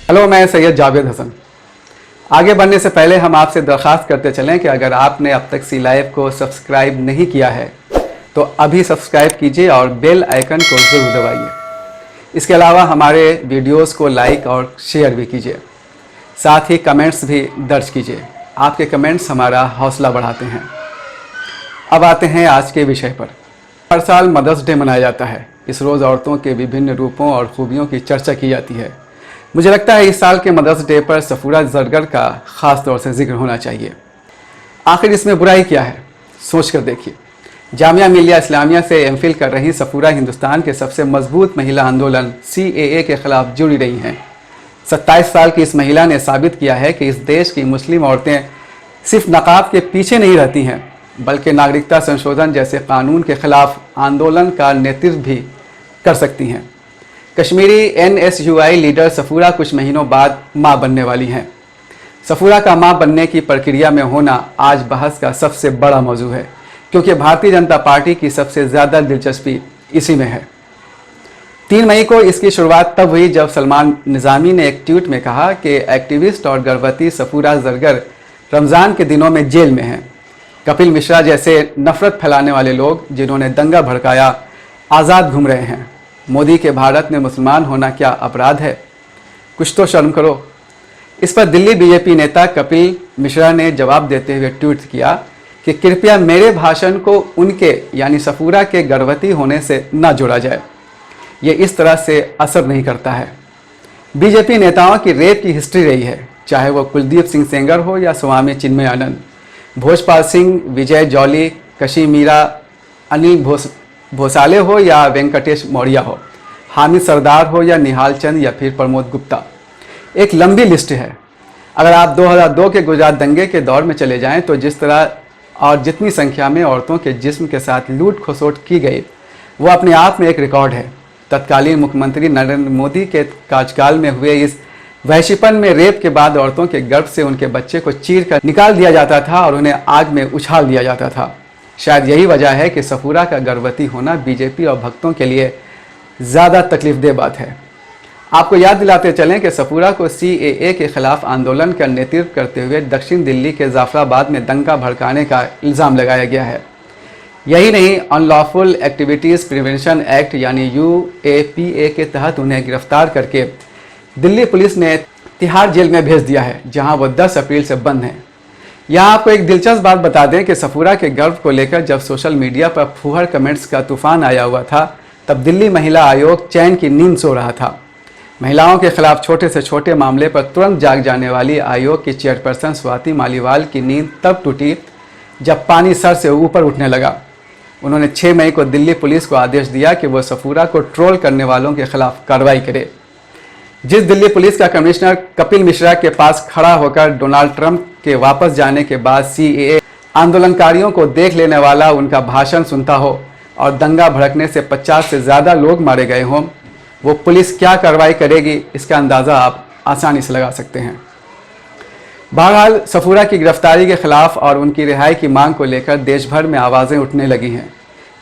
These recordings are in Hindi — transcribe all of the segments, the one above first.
हेलो, मैं सैयद जावेद हसन। आगे बढ़ने से पहले हम आपसे दरख्वास्त करते चलें कि अगर आपने अब तक सी लाइव को सब्सक्राइब नहीं किया है तो अभी सब्सक्राइब कीजिए और बेल आइकन को ज़रूर दबाइए। इसके अलावा हमारे वीडियोस को लाइक और शेयर भी कीजिए। साथ ही कमेंट्स भी दर्ज कीजिए। आपके कमेंट्स हमारा हौसला बढ़ाते हैं। अब आते हैं आज के विषय पर। हर साल मदर्स डे मनाया जाता है। इस रोज़ औरतों के विभिन्न रूपों और खूबियों की चर्चा की जाती है। मुझे लगता है इस साल के मदर्स डे पर सफूरा जरगर का ख़ास तौर से जिक्र होना चाहिए। आखिर इसमें बुराई क्या है, सोच कर देखिए। जामिया मिलिया इस्लामिया से एमफिल कर रही सफूरा हिंदुस्तान के सबसे मजबूत महिला आंदोलन CAA के खिलाफ जुड़ी रही हैं। 27 साल की इस महिला ने साबित किया है कि इस देश की मुस्लिम औरतें सिर्फ नकाब के पीछे नहीं रहती हैं, बल्कि नागरिकता संशोधन जैसे कानून के खिलाफ आंदोलन का नेतृत्व भी कर सकती हैं। कश्मीरी NSUI लीडर सफूरा कुछ महीनों बाद मां बनने वाली हैं। सफूरा का मां बनने की प्रक्रिया में होना आज बहस का सबसे बड़ा मौजू है, क्योंकि भारतीय जनता पार्टी की सबसे ज़्यादा दिलचस्पी इसी में है। 3 मई को इसकी शुरुआत तब हुई जब सलमान निज़ामी ने एक ट्वीट में कहा कि एक्टिविस्ट और गर्भवती सफूरा जरगर रमज़ान के दिनों में जेल में हैं। कपिल मिश्रा जैसे नफरत फैलाने वाले लोग जिन्होंने दंगा भड़काया आज़ाद घूम रहे हैं। मोदी के भारत में मुसलमान होना क्या अपराध है? कुछ तो शर्म करो। इस पर दिल्ली बीजेपी नेता कपिल मिश्रा ने जवाब देते हुए ट्वीट किया कि कृपया मेरे भाषण को उनके यानी सफूरा के गर्भवती होने से न जोड़ा जाए। ये इस तरह से असर नहीं करता है। बीजेपी नेताओं की रेप की हिस्ट्री रही है, चाहे वो कुलदीप सिंह सेंगर हो या स्वामी चिन्मय आनंद, भोजपाल सिंह, विजय जौली, कशी मीरा, अनिल भोसाले हो या वेंकटेश मौर्य हो, हामिद सरदार हो या निहाल चंद या फिर प्रमोद गुप्ता। एक लंबी लिस्ट है। अगर आप 2002 के गुजरात दंगे के दौर में चले जाएं तो जिस तरह और जितनी संख्या में औरतों के जिस्म के साथ लूट खसोट की गई, वो अपने आप में एक रिकॉर्ड है। तत्कालीन मुख्यमंत्री नरेंद्र मोदी के कार्यकाल में हुए इस वहशीपन में रेप के बाद औरतों के गर्भ से उनके बच्चे को चीर कर निकाल दिया जाता था और उन्हें आग में उछाल दिया जाता था। शायद यही वजह है कि सफूरा का गर्भवती होना बीजेपी और भक्तों के लिए ज़्यादा तकलीफदेह बात है। आपको याद दिलाते चलें कि सफूरा को CAA के खिलाफ आंदोलन का नेतृत्व करते हुए दक्षिण दिल्ली के जाफराबाद में दंगा भड़काने का इल्ज़ाम लगाया गया है। यही नहीं, अनलॉफुल एक्टिविटीज़ प्रिवेंशन एक्ट यानी UAPA के तहत उन्हें गिरफ्तार करके दिल्ली पुलिस ने तिहाड़ जेल में भेज दिया है, जहां वो 10 अप्रैल से बंद हैं। यहाँ आपको एक दिलचस्प बात बता दें कि सफूरा के गर्भ को लेकर जब सोशल मीडिया पर फूहड़ कमेंट्स का तूफान आया हुआ था, तब दिल्ली महिला आयोग चैन की नींद सो रहा था। महिलाओं के खिलाफ छोटे से छोटे मामले पर तुरंत जाग जाने वाली आयोग की चेयरपर्सन स्वाति मालीवाल की नींद तब टूटी जब पानी सर से ऊपर उठने लगा। उन्होंने 6 मई को दिल्ली पुलिस को आदेश दिया कि वो सफूरा को ट्रोल करने वालों के खिलाफ कार्रवाई करे। जिस दिल्ली पुलिस का कमिश्नर कपिल मिश्रा के पास खड़ा होकर डोनाल्ड ट्रंप के वापस जाने के बाद CAA आंदोलनकारियों को देख लेने वाला उनका भाषण सुनता हो और दंगा भड़कने से 50 से ज़्यादा लोग मारे गए हों, वो पुलिस क्या कार्रवाई करेगी, इसका अंदाज़ा आप आसानी से लगा सकते हैं। बहरहाल सफूरा की गिरफ्तारी के खिलाफ और उनकी रिहाई की मांग को लेकर देश भर में आवाज़ें उठने लगी हैं।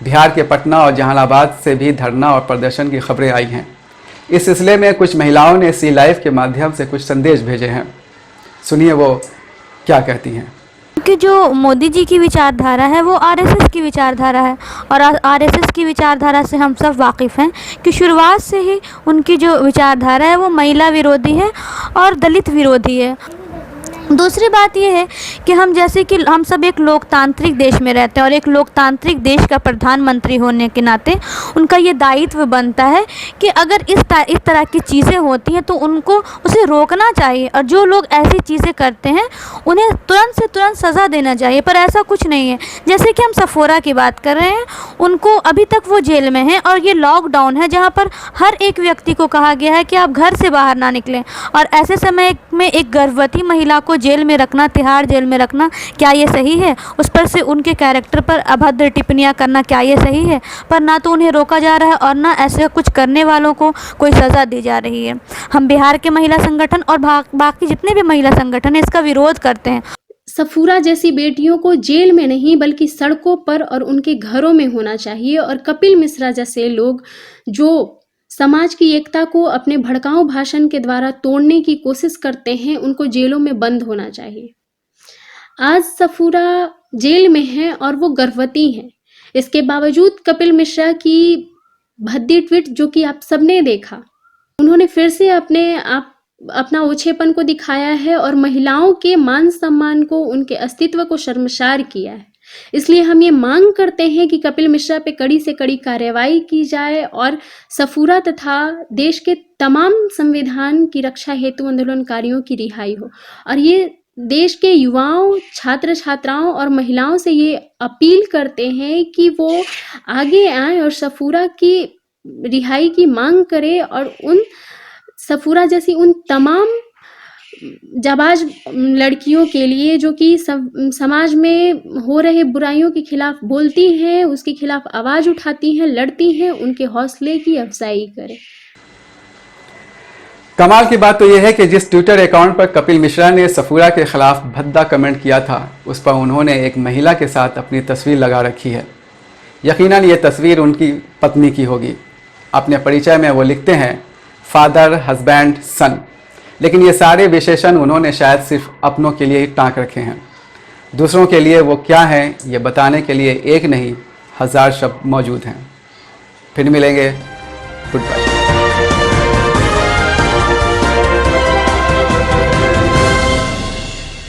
बिहार के पटना और जहानाबाद से भी धरना और प्रदर्शन की खबरें आई हैं। इस सिलसिले में कुछ महिलाओं ने सी लाइव के माध्यम से कुछ संदेश भेजे हैं। सुनिए वो क्या कहती हैं। कि जो मोदी जी की विचारधारा है वो RSS की विचारधारा है, और RSS की विचारधारा से हम सब वाकिफ़ हैं कि शुरुआत से ही उनकी जो विचारधारा है वो महिला विरोधी है और दलित विरोधी है। दूसरी बात ये है कि हम जैसे कि हम सब एक लोकतांत्रिक देश में रहते हैं और एक लोकतांत्रिक देश का प्रधानमंत्री होने के नाते उनका ये दायित्व बनता है कि अगर इस तरह की चीज़ें होती हैं तो उनको उसे रोकना चाहिए, और जो लोग ऐसी चीज़ें करते हैं उन्हें तुरंत से तुरंत सज़ा देना चाहिए। पर ऐसा कुछ नहीं है। जैसे कि हम सफूरा की बात कर रहे हैं, उनको अभी तक वो जेल में हैं और ये लॉकडाउन है जहाँ पर हर एक व्यक्ति को कहा गया है कि आप घर से बाहर ना निकलें, और ऐसे समय में एक गर्भवती महिला को जेल में रखना, तिहाड़ जेल में रखना, क्या ये सही है? उस पर से उनके कैरेक्टर पर अभद्र टिप्पणियां करना, क्या ये सही है? पर ना तो उन्हें रोका जा रहा है और ना ऐसे कुछ करने वालों को कोई सज़ा दी जा रही है। हम बिहार के महिला संगठन और बाकी जितने भी महिला संगठन हैं इसका विरोध करते हैं। सफूरा जैसी बेटियों को जेल में नहीं बल्कि सड़कों पर और उनके घरों में होना चाहिए, और कपिल मिश्रा जैसे लोग जो समाज की एकता को अपने भड़काऊ भाषण के द्वारा तोड़ने की कोशिश करते हैं, उनको जेलों में बंद होना चाहिए। आज सफूरा जेल में है और वो गर्भवती हैं। इसके बावजूद कपिल मिश्रा की भद्दी ट्वीट जो कि आप सबने देखा, उन्होंने फिर से अपना ओछेपन को दिखाया है और महिलाओं के मान सम्मान को, उनके अस्तित्व को शर्मसार किया है। इसलिए हम ये मांग करते हैं कि कपिल मिश्रा पे कड़ी से कड़ी कार्रवाई की जाए और सफूरा तथा देश के तमाम संविधान की रक्षा हेतु आंदोलनकारियों की रिहाई हो। और ये देश के युवाओं, छात्र छात्राओं और महिलाओं से ये अपील करते हैं कि वो आगे आए और सफूरा की रिहाई की मांग करें और उन सफूरा जैसी उन तमाम जाबाज लड़कियों के लिए जो कि समाज में हो रहे बुराइयों के खिलाफ बोलती हैं, उसके खिलाफ आवाज उठाती हैं, लड़ती हैं, उनके हौसले की अफजाई करें। कमाल की बात तो यह है कि जिस ट्विटर अकाउंट पर कपिल मिश्रा ने सफूरा के खिलाफ भद्दा कमेंट किया था, उस पर उन्होंने एक महिला के साथ अपनी तस्वीर लगा रखी है। यकीनन ये तस्वीर उनकी पत्नी की होगी। अपने परिचय में वो लिखते हैं फादर, हस्बैंड, सन, लेकिन ये सारे विशेषण उन्होंने शायद सिर्फ अपनों के लिए ही टाँक रखे हैं। दूसरों के लिए वो क्या हैं ये बताने के लिए एक नहीं 1000 शब्द मौजूद हैं। फिर मिलेंगे। Good bye.